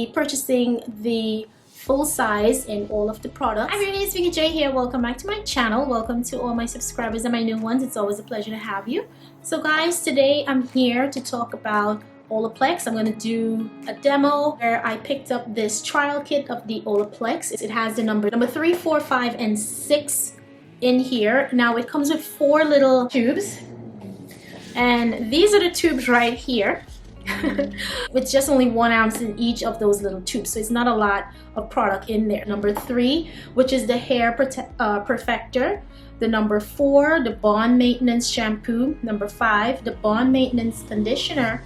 be purchasing the full size in all of the products. Hi beauties, VickyJ here. Welcome back to my channel. Welcome to all my subscribers and my new ones. It's always a pleasure to have you. So guys, today I'm here to talk about Olaplex. I'm going to do a demo where I picked up this trial kit of the Olaplex. It has the number 3, 4, 5, and 6 in here. Now it comes with 4 little tubes, and these are the tubes right here. With just only 1 ounce in each of those little tubes, so it's not a lot of product in there. Number 3, which is the hair perfector. The number 4, the bond maintenance shampoo. Number 5, the bond maintenance conditioner.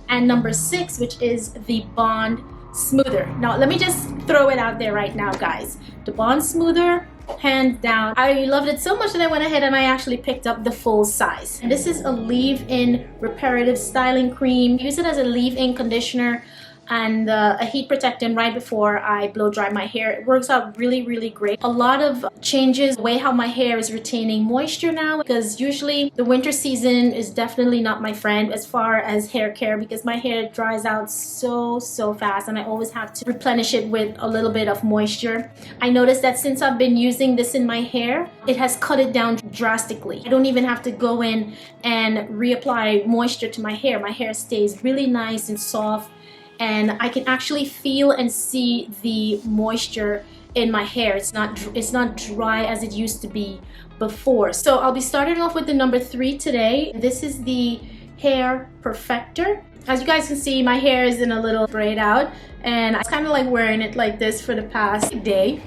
And number 6, which is the bond smoother. Now let me just throw it out there right now, guys. The bond smoother, hands down, I loved it so much that I went ahead and I actually picked up the full size. And this is a leave-in reparative styling cream. Use it as a leave-in conditioner and a heat protectant right before I blow dry my hair. It works out really great. A lot of changes the way how my hair is retaining moisture now, because usually the winter season is definitely not my friend as far as hair care, because my hair dries out so fast and I always have to replenish it with a little bit of moisture. I noticed that since I've been using this in my hair, it has cut it down drastically. I don't even have to go in and reapply moisture to my hair. My hair stays really nice and soft, and I can actually feel and see the moisture in my hair. It's not dry as it used to be before. So I'll be starting off with the number 3 today. This is the hair perfector. As you guys can see, my hair is in a little braid out, and I was kind of like wearing it like this for the past day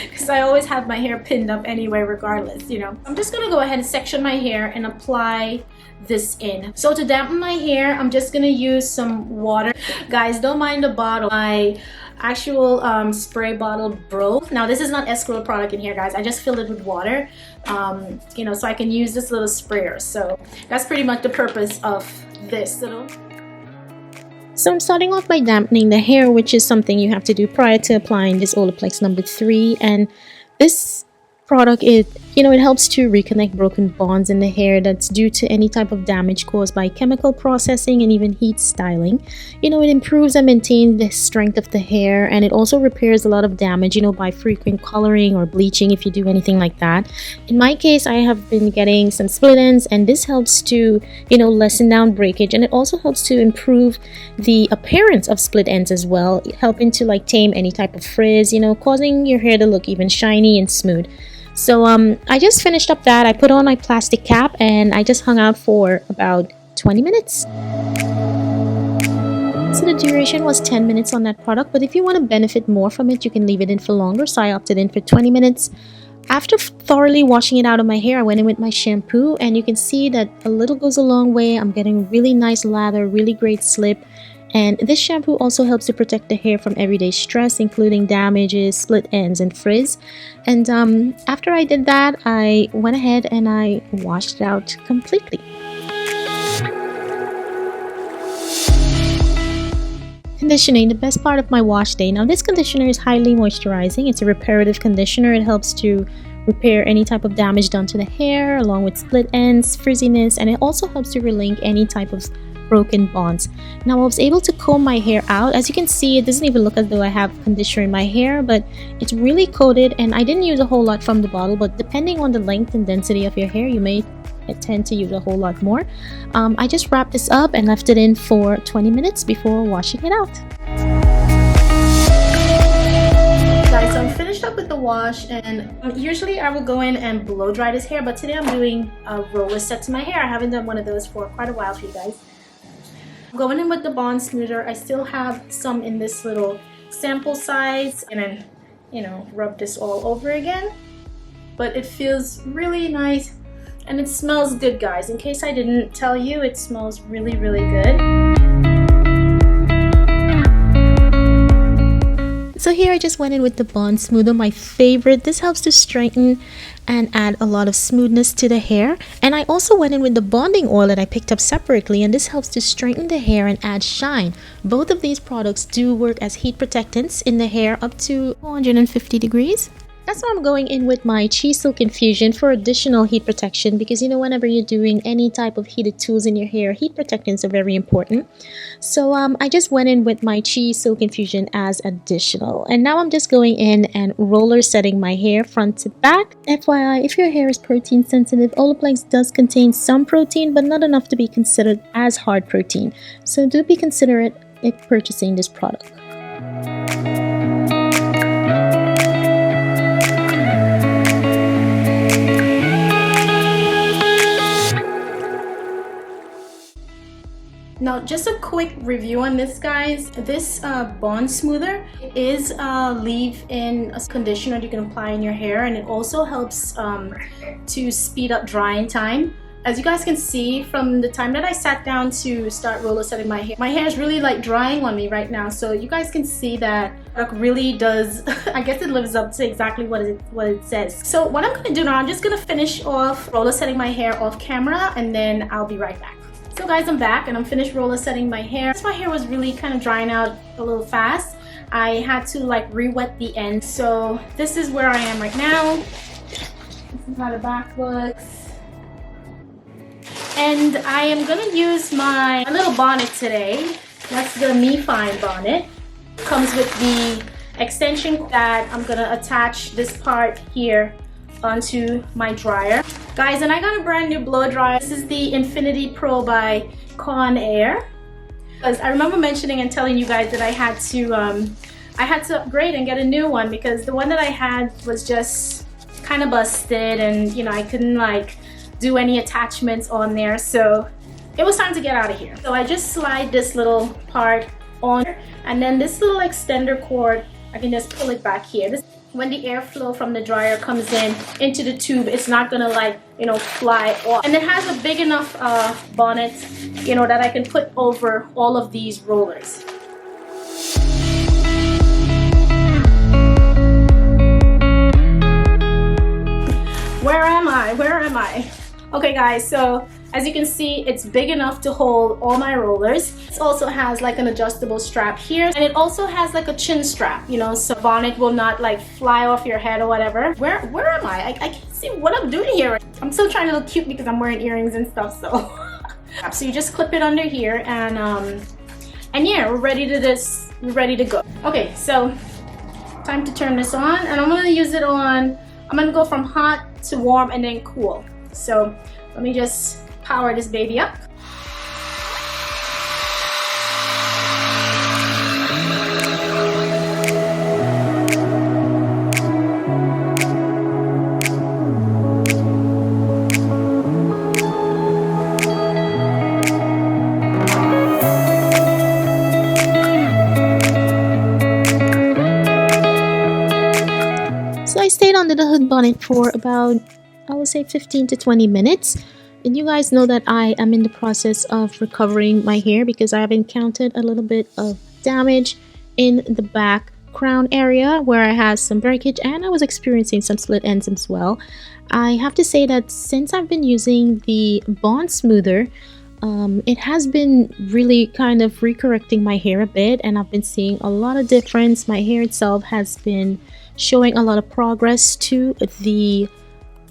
because I always have my hair pinned up anyway regardless, you know. I'm just gonna go ahead and section my hair and apply this in. So to dampen my hair, I'm just gonna use some water. Guys, don't mind the bottle. My actual spray bottle broke. Now this is not escrow product in here, guys. I just filled it with water, you know, so I can use this little sprayer. So that's pretty much the purpose of this little. So I'm starting off by dampening the hair, which is something you have to do prior to applying this Olaplex number 3. And this product, it helps to reconnect broken bonds in the hair that's due to any type of damage caused by chemical processing and even heat styling. It improves and maintains the strength of the hair, and it also repairs a lot of damage, by frequent coloring or bleaching if you do anything like that. In my case, I have been getting some split ends, and this helps to, lessen down breakage, and it also helps to improve the appearance of split ends as well, helping to tame any type of frizz, causing your hair to look even shiny and smooth. So I just finished up that. I put on my plastic cap and I just hung out for about 20 minutes. So the duration was 10 minutes on that product, but if you want to benefit more from it, you can leave it in for longer. So I opted in for 20 minutes. After thoroughly washing it out of my hair, I went in with my shampoo, and you can see that a little goes a long way. I'm getting really nice lather, really great slip. And this shampoo also helps to protect the hair from everyday stress, including damages, split ends, and frizz. And after I did that, I went ahead and I washed it out completely. Conditioning, the best part of my wash day. Now this conditioner is highly moisturizing. It's a reparative conditioner. It helps to repair any type of damage done to the hair, along with split ends, frizziness, and it also helps to relink any type of broken bonds. Now I was able to comb my hair out. As you can see, it doesn't even look as though I have conditioner in my hair, but it's really coated, and I didn't use a whole lot from the bottle, but depending on the length and density of your hair, you may tend to use a whole lot more. I just wrapped this up and left it in for 20 minutes before washing it out. Guys, so I'm finished up with the wash, and usually I will go in and blow dry this hair, but today I'm doing a roller set to my hair. I haven't done one of those for quite a while for you guys. Going in with the bond smoother. I still have some in this little sample size, and then rub this all over again, but it feels really nice and it smells good, guys. In case I didn't tell you, it smells really good. So here I just went in with the bond smoother, my favorite. This helps to strengthen and add a lot of smoothness to the hair. And I also went in with the bonding oil that I picked up separately, and this helps to strengthen the hair and add shine. Both of these products do work as heat protectants in the hair up to 450 degrees. That's why I'm going in with my cheese silk infusion for additional heat protection, because you know, whenever you're doing any type of heated tools in your hair, heat protectants are very important. So I just went in with my cheese silk infusion as additional, and now I'm just going in and roller setting my hair front to back. FYI, if your hair is protein sensitive, Olaplex does contain some protein, but not enough to be considered as hard protein, so do be considerate if purchasing this product. Now, just a quick review on this, guys. This bond smoother is a leave-in conditioner you can apply in your hair, and it also helps to speed up drying time. As you guys can see, from the time that I sat down to start roller setting my hair is really like drying on me right now. So you guys can see that it really does, I guess it lives up to exactly what it says. So what I'm gonna do now, I'm just gonna finish off roller setting my hair off camera, and then I'll be right back. So guys, I'm back and I'm finished roller setting my hair. My hair was really kind of drying out a little fast. I had to like re-wet the end. So this is where I am right now. This is how the back looks. And I am gonna use my little bonnet today. That's the Me Fine bonnet. Comes with the extension that I'm gonna attach this part here onto my dryer. Guys, and I got a brand new blow dryer. This is the Infinity Pro by Conair. Because I remember mentioning and telling you guys that I had to upgrade and get a new one, because the one that I had was just kind of busted, and you know, I couldn't like do any attachments on there, so it was time to get out of here. So I just slide this little part on, and then this little extender cord, I can just pull it back here. When the airflow from the dryer comes in into the tube, it's not gonna like, you know, fly off. And it has a big enough bonnet, you know, that I can put over all of these rollers. Where am I? Where am I? Okay guys, so as you can see, it's big enough to hold all my rollers. It also has like an adjustable strap here, and it also has like a chin strap, you know, so bonnet will not like fly off your head or whatever. Where am I? I can't see what I'm doing here. I'm still trying to look cute because I'm wearing earrings and stuff, so. So you just clip it under here, and yeah, we're ready to go. Okay, so time to turn this on, and I'm gonna use it on, I'm gonna go from hot to warm and then cool. So let me just power this baby up. So I stayed under the hood bonnet for about, I would say 15 to 20 minutes. And you guys know that I am in the process of recovering my hair, because I have encountered a little bit of damage in the back crown area where I had some breakage, and I was experiencing some split ends as well. I have to say that since I've been using the bond smoother, it has been really kind of recorrecting my hair a bit, and I've been seeing a lot of difference. My hair itself has been showing a lot of progress to the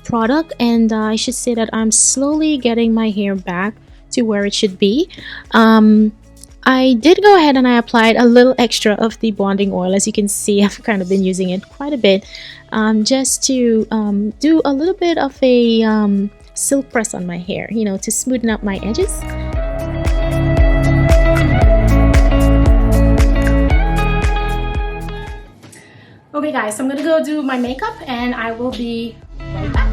product, and I should say that I'm slowly getting my hair back to where it should be. I did go ahead and I applied a little extra of the bonding oil. As you can see, I've kind of been using it quite a bit, just to do a little bit of a silk press on my hair, you know, to smoothen out my edges. Okay guys, so I'm gonna go do my makeup, and I will be right back.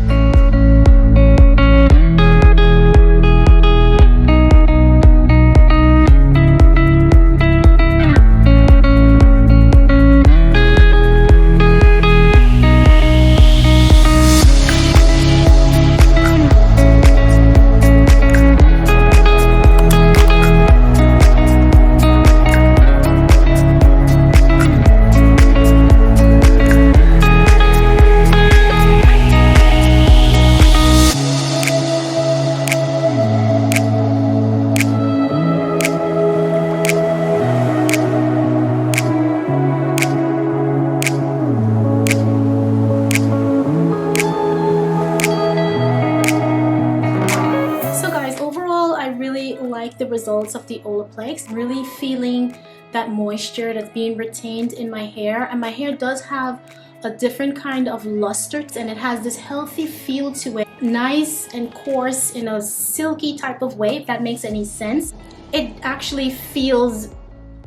results of the Olaplex. Really feeling that moisture that's being retained in my hair, and my hair does have a different kind of luster, and it has this healthy feel to it. Nice and coarse in a silky type of way, if that makes any sense. It actually feels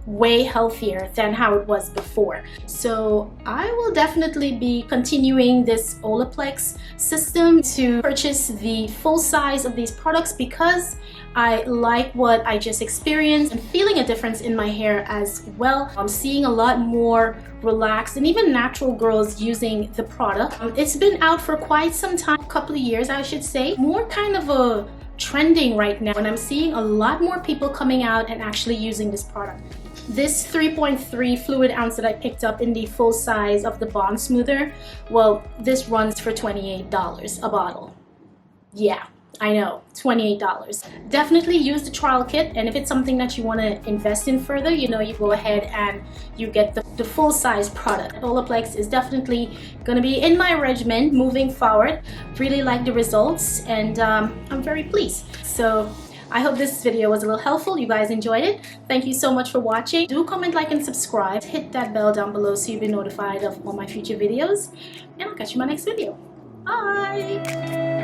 way healthier than how it was before. So I will definitely be continuing this Olaplex system to purchase the full size of these products because I like what I just experienced and feeling a difference in my hair as well. I'm seeing a lot more relaxed and even natural girls using the product. It's been out for quite some time, a couple of years I should say. More kind of a trending right now, and I'm seeing a lot more people coming out and actually using this product. This 3.3 fluid ounce that I picked up in the full size of the Bond Smoother, well, this runs for $28 a bottle. Yeah, I know, $28. Definitely use the trial kit, and if it's something that you want to invest in further, you know, you go ahead and you get the full size product. Olaplex is definitely going to be in my regimen moving forward. Really like the results, and I'm very pleased. So I hope this video was a little helpful. You guys enjoyed it. Thank you so much for watching. Do comment, like, and subscribe. Hit that bell down below so you'll be notified of all my future videos. And I'll catch you in my next video. Bye!